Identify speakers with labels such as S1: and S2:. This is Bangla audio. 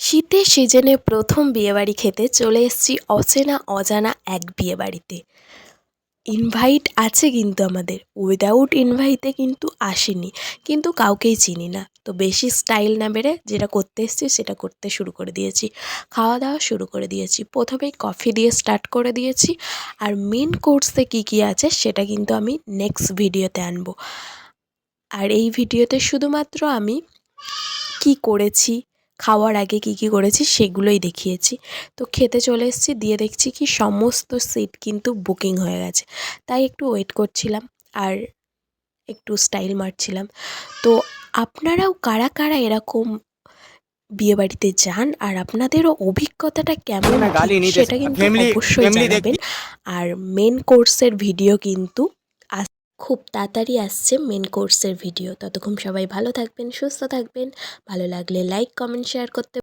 S1: শীতের সিজনে প্রথম বিয়েবাড়ি খেতে চলে এসেছি অচেনা অজানা এক বিয়েবাড়িতে। ইনভাইট আছে কিন্তু আমাদের, উইদাউট ইনভাইটে কিন্তু আসিনি, কিন্তু কাউকেই চিনি না। তো বেশি স্টাইল না বেড়ে যেটা করতে এসেছি সেটা করতে শুরু করে দিয়েছি, খাওয়া দাওয়া শুরু করে দিয়েছি। প্রথমেই কফি দিয়ে স্টার্ট করে দিয়েছি, আর মেন কোর্সে কী কী আছে সেটা কিন্তু আমি নেক্সট ভিডিওতে আনবো। আর এই ভিডিওতে শুধুমাত্র আমি কি করেছি, খাওয়ার আগে কি কি করেছি সেগুলোই দেখিয়েছি। তো খেতে চলে এসেছি, দিয়ে দেখছি কি সমস্ত সিট কিন্তু বুকিং হয়ে গেছে। তাই একটু ওয়েট করছিলাম আর একটু স্টাইল মারছিলাম। তো আপনারাও কারা কারা এরকম বিয়েবাড়িতে যান আর আপনাদেরও অভিজ্ঞতাটা কেমন
S2: मैं गाली
S1: ঠিক
S2: नहीं दे
S1: সেটা
S2: सकता।
S1: কিন্তু
S2: फैमिली
S1: অবশ্যই
S2: फैमिली
S1: জানাবেন।
S2: देखती
S1: আর মেন কোর্সের ভিডিও কিন্তু খুব তাড়াতাড়ি আসছে মেন কোর্সের ভিডিও। ততক্ষণ সবাই ভালো থাকবেন, সুস্থ থাকবেন। ভালো লাগলে লাইক, কমেন্ট, শেয়ার করতে